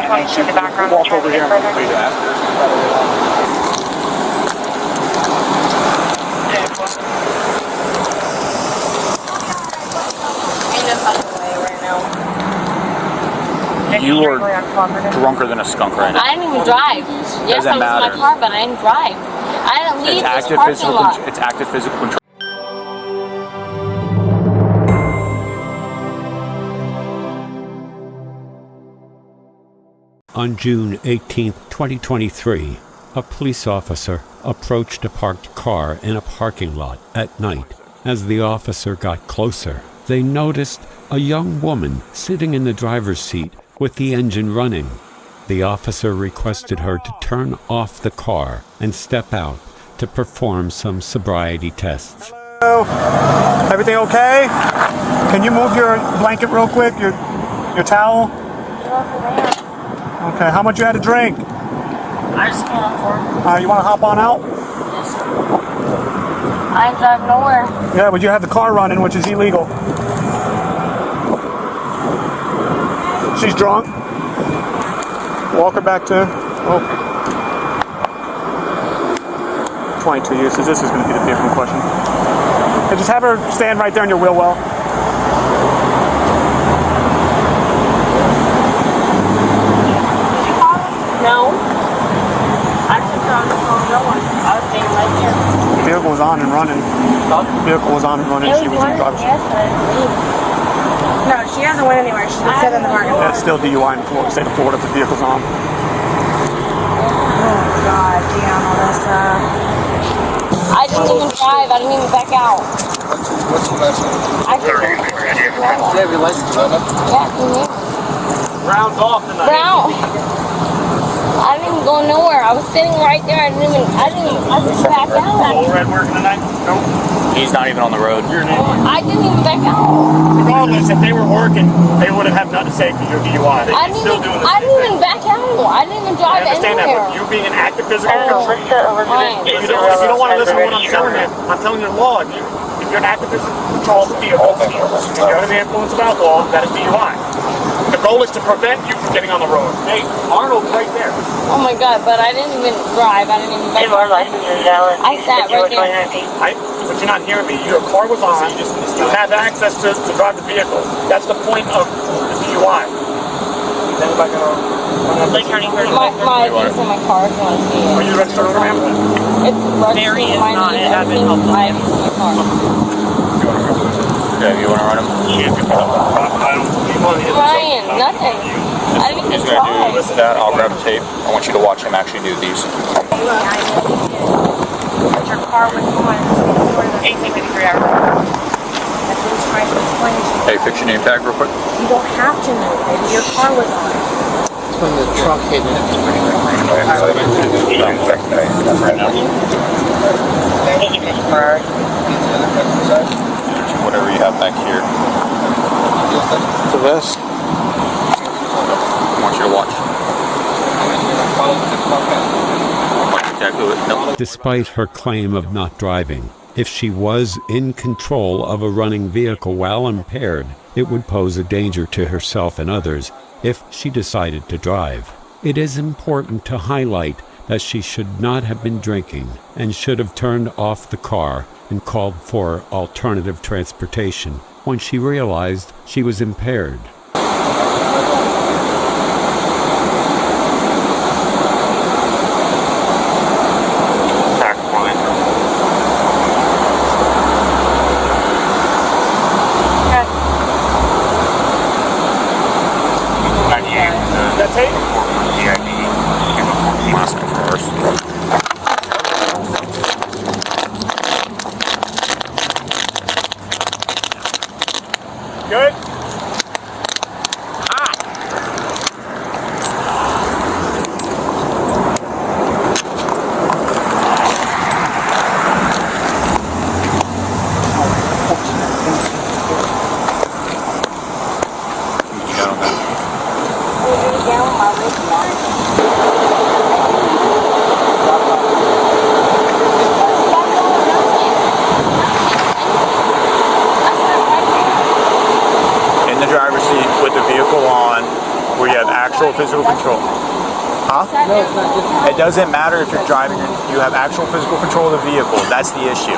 the background. Walk over here. You are drunker than a skunk right now. I didn't even drive. Yes, I was in my car, but I didn't drive. I didn't leave this parking lot. It's active physical control. On June 18, 2023, a police officer approached a parked car in a parking lot at night. As the officer got closer, they noticed a young woman sitting in the driver's seat with the engine running. The officer requested her to turn off the car and step out to perform some sobriety tests. Hello. Everything okay? Can you move your blanket real quick? Your towel? Okay, how much you had to drink? I just came on for. You want to hop on out? Yes. I ain't drive nowhere. Yeah, but you have the car running, which is illegal. She's drunk. Walk her back to. Oh. 22 uses. This is going to be the vehicle in question. Okay, just have her stand right there in your wheel well. No. I took her on the phone. No one. I was staying right there. The vehicle was on and running. The vehicle was on and running. She was in the driver's seat. No, she hasn't went anywhere. She's been sitting in the parking lot. That's still DUI in the state of Florida if the vehicle's on. Oh, God, damn, Melissa. I didn't even drive. I didn't even back out. What's your last name? I just didn't Do you have your license on it? Yeah, from here. Rounds off tonight. Brown. I didn't go nowhere. I was sitting right there. I just back out. Red working tonight? Nope. He's not even on the road. I didn't even back out. Regardless, if they were working, they wouldn't have nothing to say for your DUI. I didn't even back out. I didn't even drive I understand anywhere. that, but you being an active physical control. Fine. If you don't want to listen to what I'm telling you the law. If you're an active physical control of the vehicle, and you're under the influence of alcohol, that is DUI. The goal is to prevent you from getting on the road. Hey, Arnold's right there. Oh my God, but I didn't even drive. I didn't even back out. license is valid. I sat right there. But you're not hearing me. Your car was on. You have access to drive the vehicle. That's the point of the DUI. My keys in my car if you want to see it. Are you registered for him? It's registered in my name. Everything I have in my car. Okay, you want to run him? Ryan, nothing. I didn't even try. That, I'll grab a tape. I want you to watch him actually do these. Your car was on 1853 hours. That's what he's trying to explain to you. Hey, fix your name tag real quick. You don't have to know, baby. Your car was on. It's when the truck hit it. Whatever you have back here. The vest. I want you to watch. Despite her claim of not driving, if she was in control of a running vehicle while impaired, it would pose a danger to herself and others if she decided to drive. It is important to highlight that she should not have been drinking and should have turned off the car and called for alternative transportation when she realized she was impaired. Good? physical control. Huh? It doesn't matter if you're driving or you have actual physical control of the vehicle. That's the issue.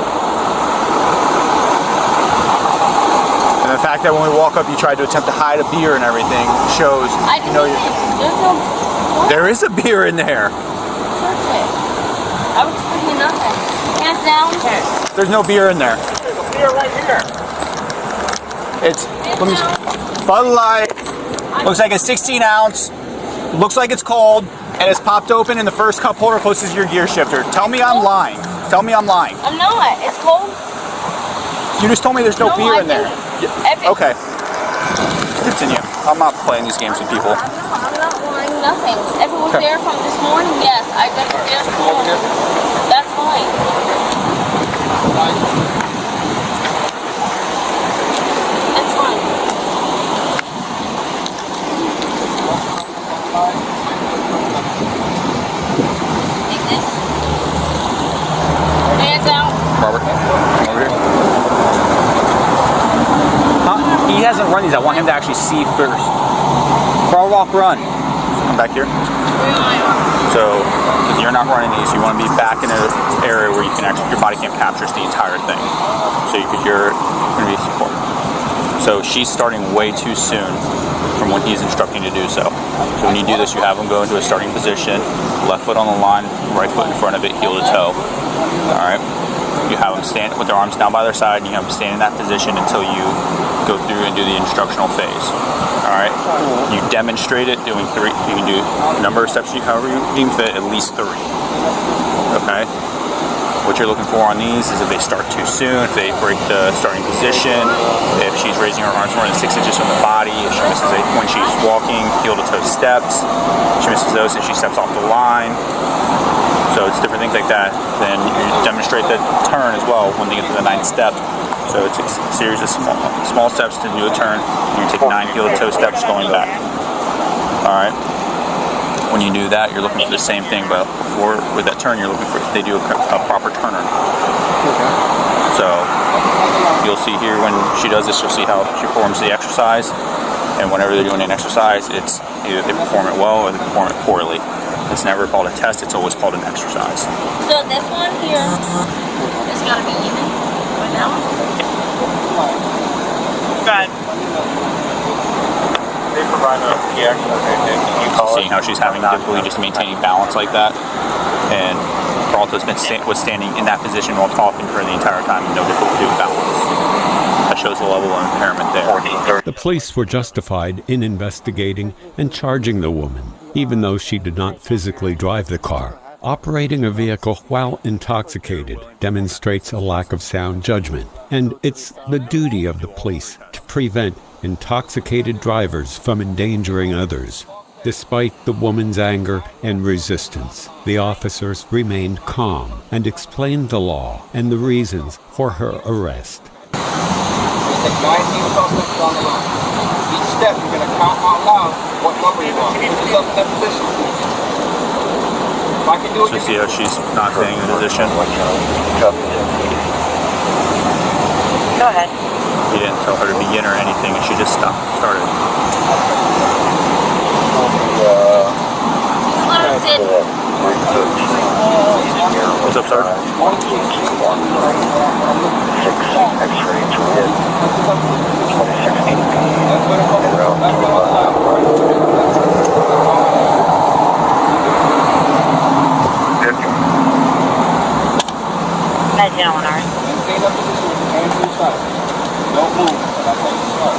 And the fact that when we walk up, you tried to attempt to hide a beer and everything shows, you know, there is a beer in there. I was thinking nothing. Hands down. There's no beer in there. There's a beer right here. It's Bud Light. Looks like a 16 ounce. Looks like it's cold, and it's popped open in the first cup holder closest to your gear shifter. Tell me I'm lying. Tell me I'm lying. I'm not. It's cold. You just told me there's no beer in there. Okay. Continue. I'm not playing these games with people. I'm not lying. Nothing. If it was there from this morning, yes, I got it there this morning. That's fine. It's fine. Take this. Hands out. Robert, come over here. Huh? He hasn't run these. I want him to actually see first. Crawl, walk, run. Come back here. So, you're not running these. You want to be back in an area where you can actually, your body cam captures the entire thing. So you're going to be support. So she's starting way too soon from when he's instructing to do so. So when you do this, you have them go into a starting position, left foot on the line, right foot in front of it, heel to toe. All right. You have them stand with their arms down by their side, and you have them stand in that position until you go through and do the instructional phase. All right. You demonstrate it doing 3. You can do a number of steps, however you deem fit, at least 3. Okay. What you're looking for on these is if they start too soon, if they break the starting position, if she's raising her arms more than 6 inches from the body, if she misses it when she's walking, heel to toe steps, she misses those if she steps off the line. So it's different things like that. Then you demonstrate the turn as well when they get to the 9th step. So it's a series of small steps to do a turn. You take 9 heel to toe steps going back. All right. When you do that, you're looking for the same thing, but before with that turn, you're looking for they do a proper turner. So you'll see here when she does this, you'll see how she performs the exercise, and whenever they're doing an exercise, it's either they perform it well or they perform it poorly. It's never called a test; it's always called an exercise. So this one here, it's gotta be even right now. Good. They provide a Seeing how she's having difficulty just maintaining balance like that, and Peralta's was standing in that position while talking for the entire time, no difficulty with balance. That shows the level of impairment there. The police were justified in investigating and charging the woman, even though she did not physically drive the car. Operating a vehicle while intoxicated demonstrates a lack of sound judgment, and it's the duty of the police to prevent intoxicated drivers from endangering others. Despite the woman's anger and resistance, the officers remained calm and explained the law and the reasons for her arrest. Take 19 suspects on the line. Each step, you're going to count out loud what number you're on. Put yourself in that position. If I can do it, So see how she's not staying in position? Go ahead. He didn't tell her to begin or anything, and she just started. What's up, sir? Nice gentleman, all right. stay in that position with your hands to your side. Don't move until I tell you to start.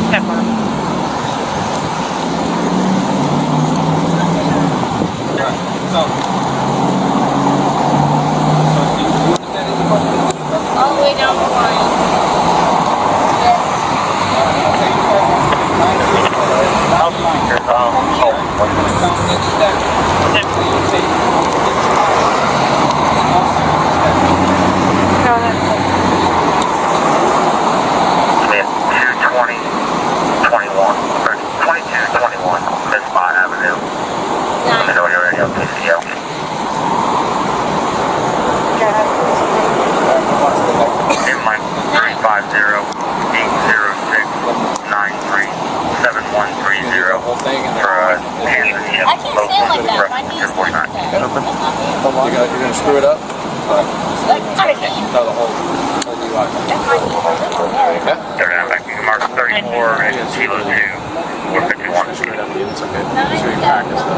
Step on him. All the way down the line. Next step. screw it up? No, the whole DUI. Okay. They're down back to mark 34 and Kilo 2. We're 51. It's okay. So you practice them.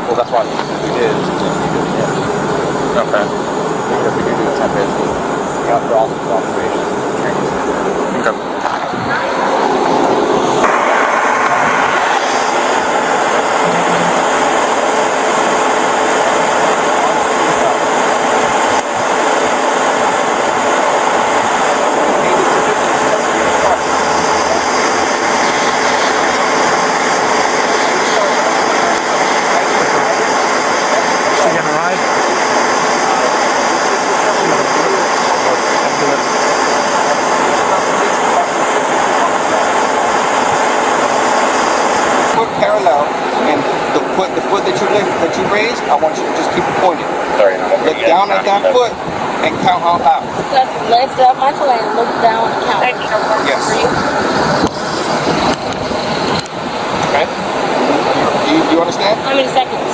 Well, that's why we did. Okay. Because we do a 10-page. We have all the observations and trainings. Okay. She getting a ride? Foot parallel, and the foot that you raise, I want you to just keep it pointed. Look down at that foot and count out loud. So I have to lift up my toe and look down and count. Yes. For you? Okay. Do you understand? How many seconds?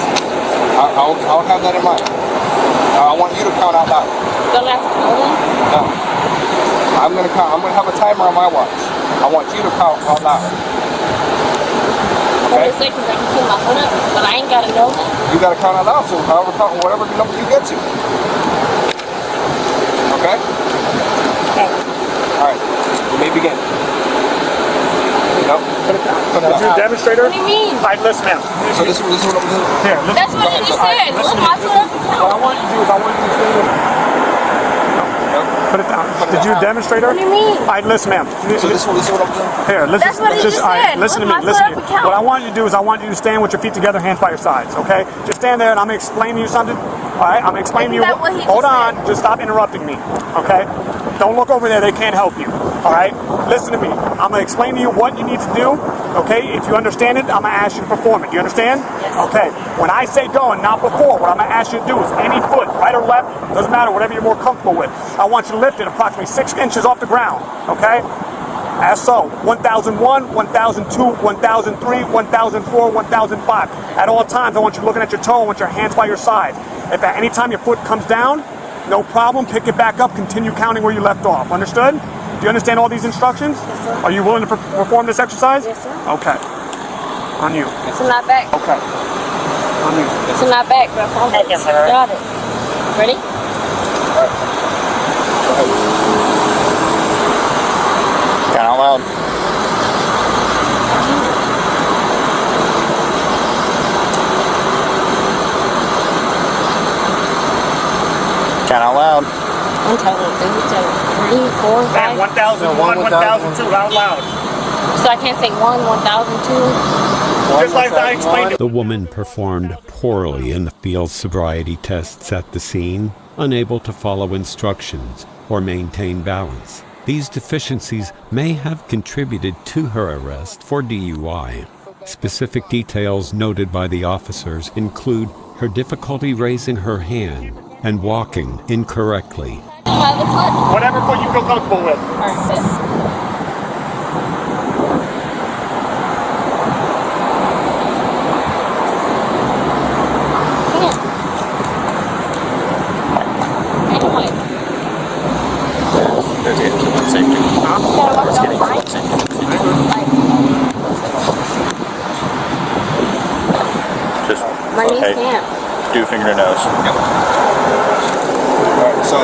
I'll have that in mind. I want you to count out loud. Don't have to tell them? No. I'm gonna count. I'm gonna have a timer on my watch. I want you to count out loud. Okay. Seconds I can put my foot up, but I ain't gotta know that. You gotta count out loud, so whatever number you get to. Okay? Okay. Alright. You may begin. Nope. Put it down. Put it Did you down. demonstrate her? What do you mean? Alright, listen, ma'am. So this is what I'm doing. Here, listen. That's what he just said. Look my foot up and What I count. want you to do is I want you to stay with her. Put it down. Did you demonstrate her? What do you mean? Alright, listen, ma'am. So this is what I'm doing. Here, listen. That's what he just said. Listen to Look me. my Listen foot to up me. and count. What I want you to do is I want you to stand with your feet together, hands by your sides. Okay? Just stand there, and I'm gonna explain to you something. All right? I'm gonna explain to you. Isn't that what he just Hold on. said? Just stop interrupting me. Okay? Don't look over there. They can't help you. All right? Listen to me. I'm gonna explain to you what you need to do. Okay? If you understand it, I'm gonna ask you to perform it. Do you understand? Yes. Okay. When I say go and not before, what I'm gonna ask you to do is any foot, right or left, doesn't matter, whatever you're more comfortable with. I want you to lift it approximately 6 inches off the ground. Okay? As so, 1001, 1002, 1003, 1004, 1005. At all times, I want you looking at your toe. I want your hands by your side. If at any time your foot comes down, no problem. Pick it back up. Continue counting where you left off. Understood? Do you understand all these instructions? Yes, sir. Are you willing to perform this exercise? Yes, sir. Okay. On you. It's not back. Okay. On you. It's not back, but I'm got it. Ready? Count out loud. Count out loud. I'm telling you, 3, 4, 5. 1001, 1002, out loud. So I can't say 1, 1002. Just like I explained. The woman performed poorly in the field sobriety tests at the scene, unable to follow instructions or maintain balance. These deficiencies may have contributed to her arrest for DUI. Specific details noted by the officers include her difficulty raising her hand and walking incorrectly. My other foot? Whatever foot you feel comfortable with. Alright, sis. There's it. Safety. Let's get it. Safety. Just My knees okay. can't. Do finger to nose. Alright, so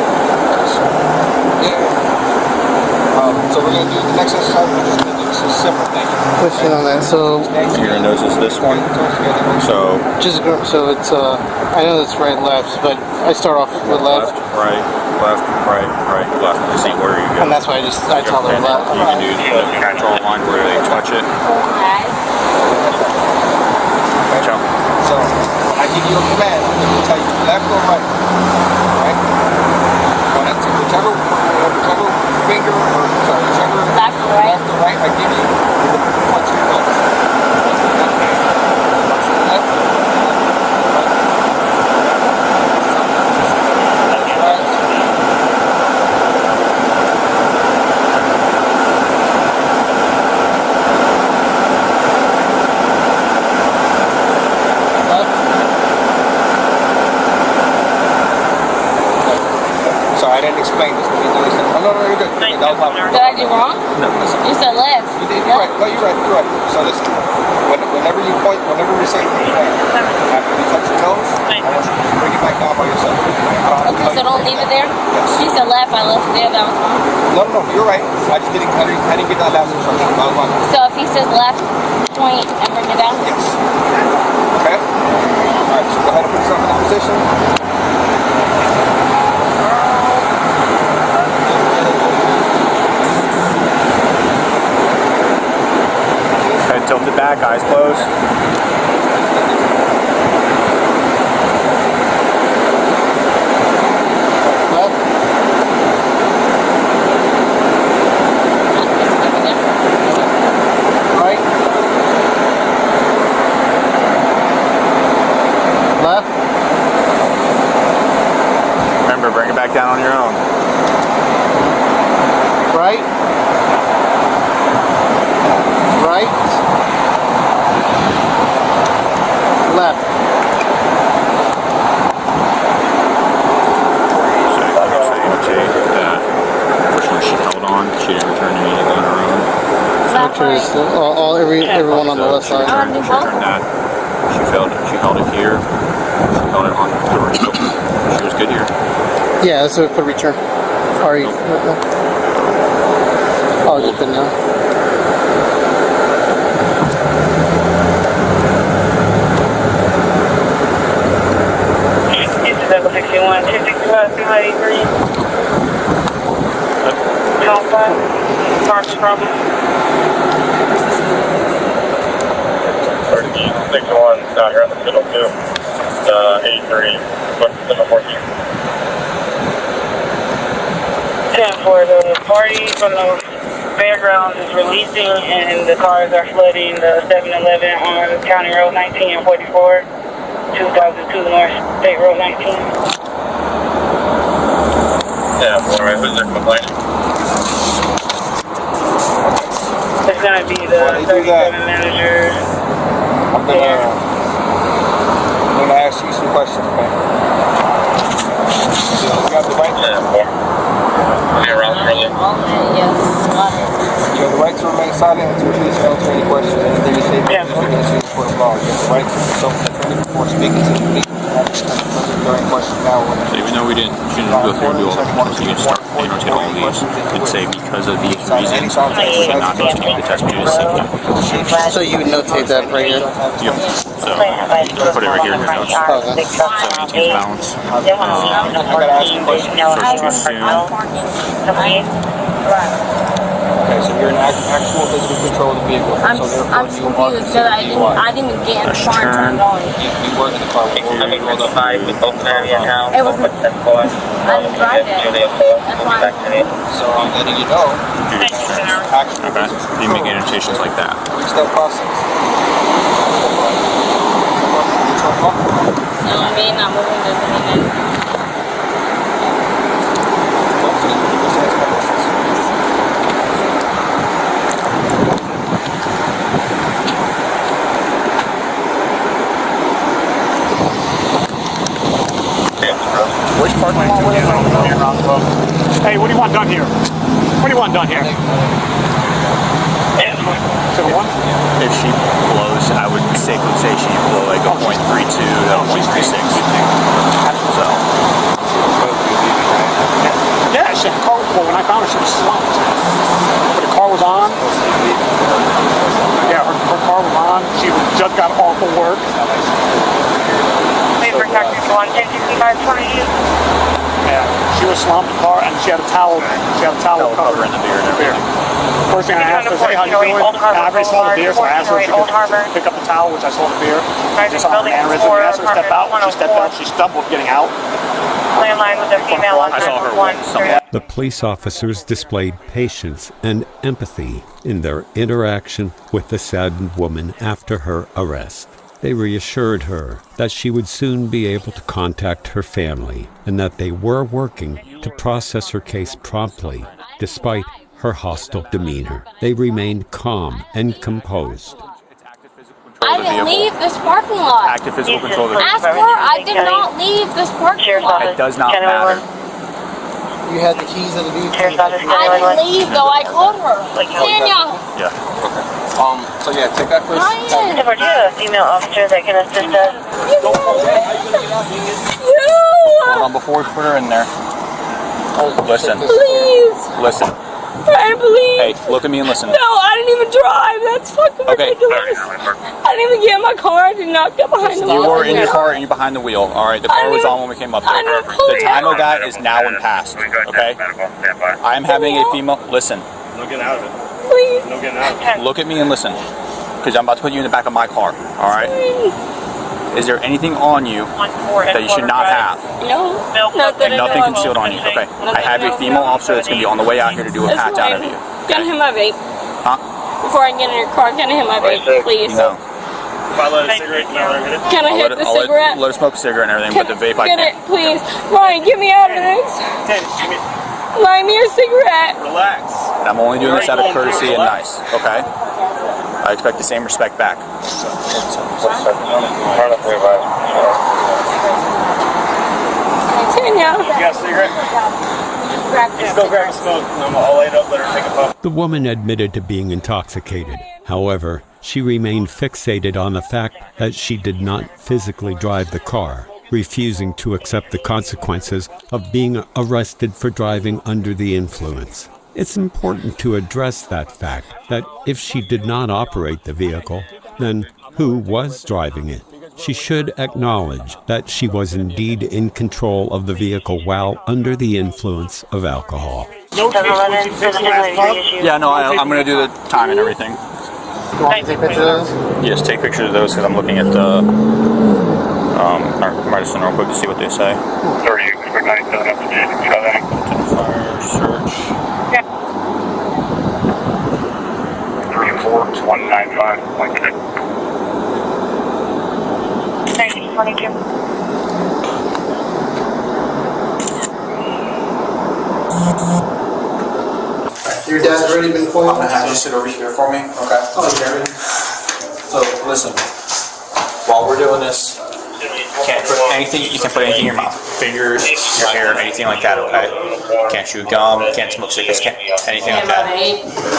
so we're gonna do the next exercise. We're just gonna do this a separate thing. Question on that. So Finger to nose is this one. So just so it's I know it's right and left, but I start off with left, right, left, left. To see where you go. and that's why I tell her And left. you can do the control line where they touch it. Eyes. Jump. So when I give you a command, I'm gonna tell you left or right. Right? When I take whichever finger or whichever Left or right? left or right I give you, punch your nose. Left. explain this to me. Then he said, oh, no, you're good. That was my Did I do wrong? No, listen. You said left. You did, you're right. No, you're right. So listen, whenever you point, whenever we say after you touch your nose, I want you to bring it back down by yourself. Okay, so don't leave it there? Yes. She said left, I left it there, that was wrong. No, you're right. I just didn't get that last instruction. That was my fault. So if he says left, point and bring it down? Yes. Okay? Alright, so go ahead and put yourself in that position. Head tilted back, eyes closed. Left. Right. Left. Remember, bring it back down on your own. Right. Right. Left. So you take that. Unfortunately, she held on. She didn't return immediately on her own. Pictures, everyone on the left She side. returned that. She held it here. She held it on the right. She was good here. Yeah, that's a return. Sorry. Oh, just been now. Level 61, 265, 283. Count 5. Parking problem. 61 out here in the middle too. 83, what's the number 14? 10 for the party from the fairgrounds is releasing and the cars are flooding the 7-Eleven on County Road 19 and 44. 2002 North State Road 19. Yeah, alright, who's there complaining? It's gonna be the 37 managers. I'm gonna ask you some questions, okay? So you have the right to Yes, you have the right to remain silent until please answer any questions. Anything you say Yeah. is in the court of law. You have the right to self-defend before speaking to the police. During questions now. So even though we shouldn't go through and do all the questions, you can start annotate all of these and say because of these reasons, we should not continue the test due to safety. So you would notate that right here. Yep. So you can put it right here in your notes. Okay. So maintain balance. I gotta ask you a question. Okay, so you're in actual physical control of the vehicle. I'm so just therefore you are confused because I didn't even get in the car until I'm going. You were in the car before you rolled up. It was, I didn't drive it. That's why. So I'm letting you know. Actual Okay. physical You make control. annotations like that. Three-step process. So me not moving doesn't mean anything. Which parking lot was it? Hey, what do you want done here? What do you want done here? So one? If she blows, I would safely say she blow like a .32 to a .36. So. Yeah, she had a car. Well, when I found her, she was slumped. But the car was on. Yeah, her car was on. She just got off of work. Please protect people on 1065 for you. Yeah, she was slumped in the car, and she had a towel. She had a towel Cover in the beer and everything. First thing I asked her was, hey, how you doing? And I already saw the beer, so I asked her if she could pick up the towel, which I saw the beer. Just on her mannerism. I asked her to step out. When she stepped out, she stumbled getting out. Landline with a female on I saw her walk somewhere. The police officers displayed patience and empathy in their interaction with the saddened woman after her arrest. They reassured her that she would soon be able to contact her family and that they were working to process her case promptly, despite her hostile demeanor. They remained calm and composed. I didn't leave this parking lot. Active physical control of the Ask her, I did not leave this parking lot. It does not matter. You had the keys of the vehicle. I believe though. I called her. Tanya. Yeah. So yeah, take that first. Ryan. If we're a female officer that can assist us. Hold on, before we put her in there. Listen. Please. Listen. I believe. Hey, look at me and listen. No, I didn't even drive. That's fucking ridiculous. I didn't even get in my car. I did not get behind the wheel. You were in your car and you're behind the wheel. All right, the car was on when we came up there. The time of that is now and past. Okay. I'm having a female. Listen. No getting out of it. Please. No getting out of it. Look at me and listen, because I'm about to put you in the back of my car. All right. Is there anything on you that you should not have? No. Not that I know Nothing of. concealed on you. Okay. I have a female officer that's going to be on the way out here to do a patch out of you. Can I hit my vape? Huh? Before I get in your car, can I hit my vape, please? No. If I let a cigarette, you know, hit it. Can I hit the cigarette? Let her smoke a cigarette and everything, but the vape I Get it, can't. please. Ryan, get me out of this. Ten, give me. Buy me a cigarette. Relax. And I'm only doing this out of courtesy and nice. Okay. I expect the same respect back. Tanya. You got a cigarette? Let's go grab a smoke. And I'll light up, let her take a puff. The woman admitted to being intoxicated. However, she remained fixated on the fact that she did not physically drive the car, refusing to accept the consequences of being arrested for driving under the influence. It's important to address that fact, that if she did not operate the vehicle, then who was driving it? She should acknowledge that she was indeed in control of the vehicle while under the influence of alcohol. No case, would you take the last puff? Yeah, no, I'm going to do the time and everything. You want me to take pictures of those? Yes, take pictures of those because I'm looking at the medicine real quick to see what they say. 30, expect 97 up to date. Got any? Fire search. 34, 195, like that. 22. Your dad's already been I'm foiled? gonna have you sit over here for me, okay? Oh, Jeremy. So, listen, while we're doing this, can't put anything, you can't put anything in your mouth. Fingers, your hair, anything like that, okay? Can't chew gum, can't smoke cigarettes, can't, anything like that.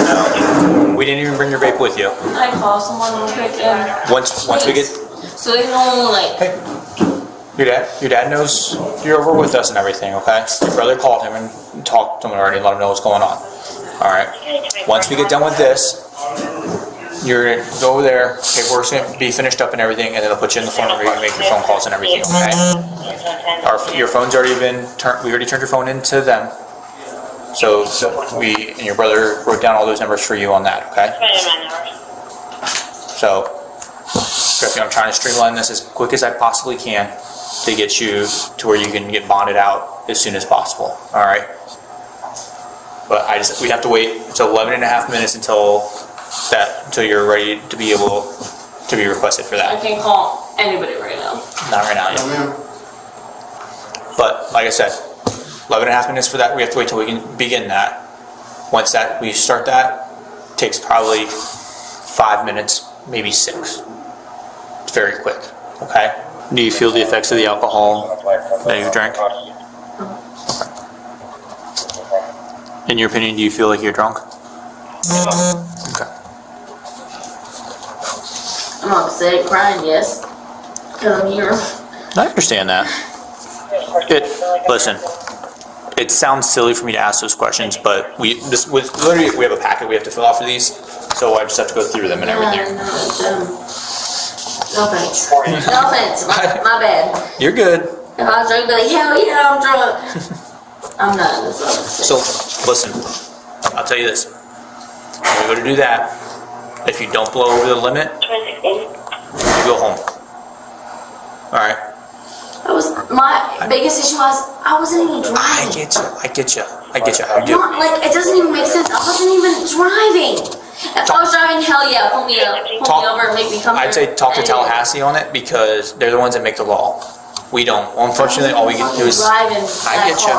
No. We didn't even bring your vape with you. I call someone real quick and Once we get, so they know like hey, your dad knows you're over with us and everything, okay? Your brother called him and talked to him already and let him know what's going on. Alright? Once we get done with this, you're gonna go over there, paperwork's gonna be finished up and everything, and then they'll put you in the phone where you can make your phone calls and everything, okay? Your phone's already been turned, we already turned your phone into them. So we and your brother wrote down all those numbers for you on that, okay? So, I'm trying to streamline this as quick as I possibly can to get you to where you can get bonded out as soon as possible, alright? But we have to wait until 11 and a half minutes until you're ready to be able to be requested for I that. can't call anybody right now. Not right now yet. But like I said, 11 and a half minutes for that. We have to wait till we can begin that. Once we start that, it takes probably 5 minutes, maybe 6. It's very quick, okay? Do you feel the effects of the alcohol that you drank? In your opinion, do you feel like you're drunk? Okay. I'm upset, crying, yes. Because I'm here. I understand that. Listen, it sounds silly for me to ask those questions, but we have a packet we have to fill out for these, so I just have to go through them and everything. No offense. No offense. My bad. You're good. If I was drunk, I'd be like, hell yeah, I'm drunk. I'm not. That's all I'm saying. So, listen, I'll tell you this. When we go to do that, if you don't blow over the limit, you go home. Alright? My biggest issue was I wasn't even driving. I get you. I do. No, like, it doesn't even make sense. I wasn't even driving. If I was driving, hell yeah, pull me up, pull me over and make me come I'd say talk to Tallahassee on it because they're the ones that make the law. We don't. Unfortunately, all we can do is. I get you.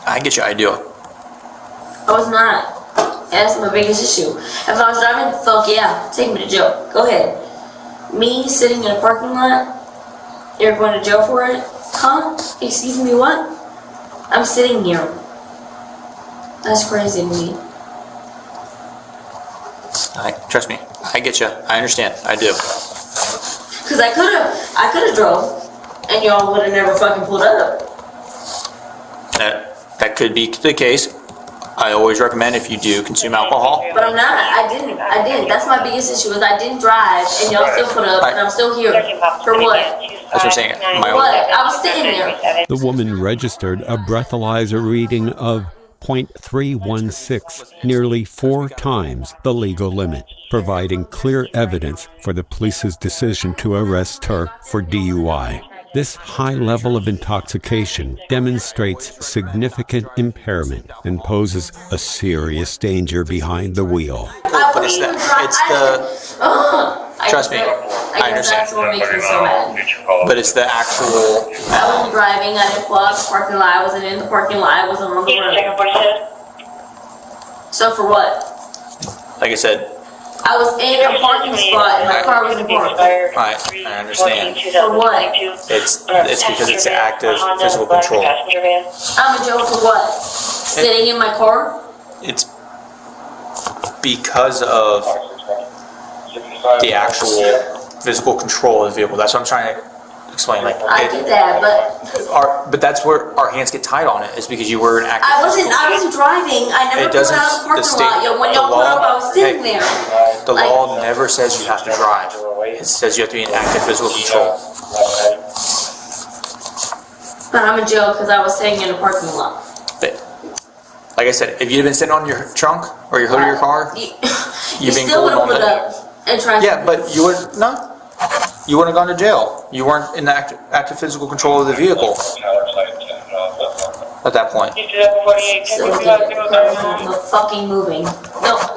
I get you. I do. I was not. That's my biggest issue. If I was driving, fuck yeah, take me to jail. Go ahead. Me sitting in a parking lot, you're going to jail for it? Huh? Excuse me, what? I'm sitting here. That's crazy to me. Trust me, I get you. I understand. I do. Cause I could've drove, and y'all would've never fucking pulled up. That could be the case. I always recommend if you do consume alcohol. But I'm not. I didn't. That's my biggest issue is I didn't drive, and y'all still put up, and I'm still here. For what? That's what I'm saying. What? I was sitting there. The woman registered a breathalyzer reading of 0.316, nearly 4 times the legal limit, providing clear evidence for the police's decision to arrest her for DUI. This high level of intoxication demonstrates significant impairment and poses a serious danger behind the wheel. But trust me, I understand. That's what makes me so mad. But it's the actual. I wasn't driving. I didn't pull out the parking lot. I wasn't in the parking lot. I wasn't on the road. So for what? Like I said. I was in a parking spot and my car wasn't parked. I understand. For what? It's because it's active physical control. I'm in jail for what? Sitting in my car? It's because of the actual physical control of the vehicle. That's what I'm trying to explain. Like, I get that, but that's where our hands get tied on it. Is because you were an active. I wasn't driving. I never pulled out of the parking lot. Yo, when y'all put up, I was sitting there. The law never says you have to drive. It says you have to be in active physical control. But I'm in jail because I was sitting in a parking lot. But, like I said, if you'd been sitting on your trunk or your hood of your car, you still would have put up and tried. Yeah, but you would no. You wouldn't have gone to jail. You weren't in the active physical control of the vehicle at that point. So the fucking moving.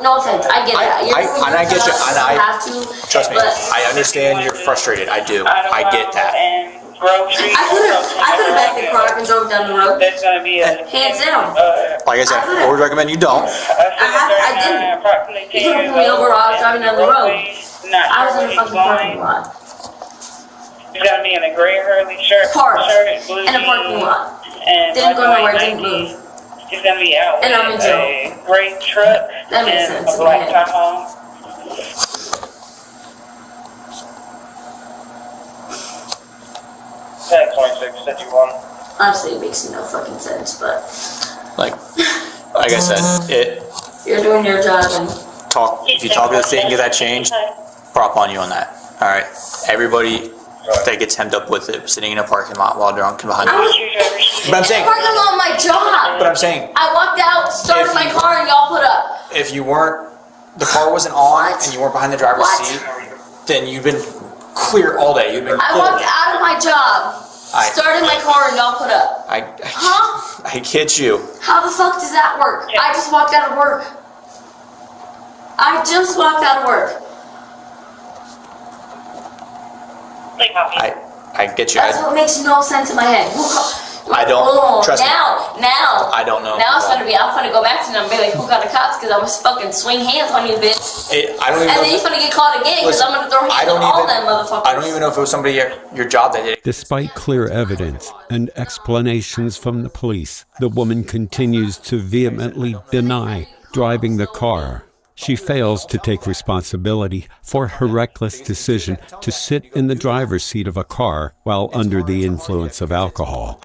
No offense. I get that. I get you. And I have to. Trust me. I understand you're frustrated. I do. I get that. I could have backed the car up and drove down the road. Hands down. Like I said, I would recommend you don't. I didn't. You could have pulled me over while I was driving down the road. I was in a fucking parking lot. You got me in a gray Hurley shirt. Parked blue in a parking lot. And didn't go nowhere, didn't move. He's gonna be out and I'm in jail. A gray truck that makes and sense. a black Tahoe. That 26 that you won. Honestly, it makes no fucking sense, but like I said, you're doing your job and if you talk to the state and get that changed, prop on you on that. All right, everybody that gets hemmed up with it, sitting in a parking lot while drunk and behind the wheel. But I'm saying, parking lot my job. But I'm saying, I walked out, started my car, and y'all put up. If you weren't, the car wasn't on, and you weren't behind the driver's seat, then you've been clear all day. I walked out of my job, started my car, and y'all put up. I get you. How the fuck does that work? I just walked out of work. I just walked out of work. I get you. That's what makes no sense in my head. I don't trust me. Now. I don't know. Now I'm finna go back to them and be like, who got the cops? Because I'm gonna fucking swing hands on you, bitch. I don't even and then you're gonna get caught again because I'm gonna throw hands on all them motherfuckers. I don't even know if it was somebody at your job that did it. Despite clear evidence and explanations from the police, the woman continues to vehemently deny driving the car. She fails to take responsibility for her reckless decision to sit in the driver's seat of a car while under the influence of alcohol.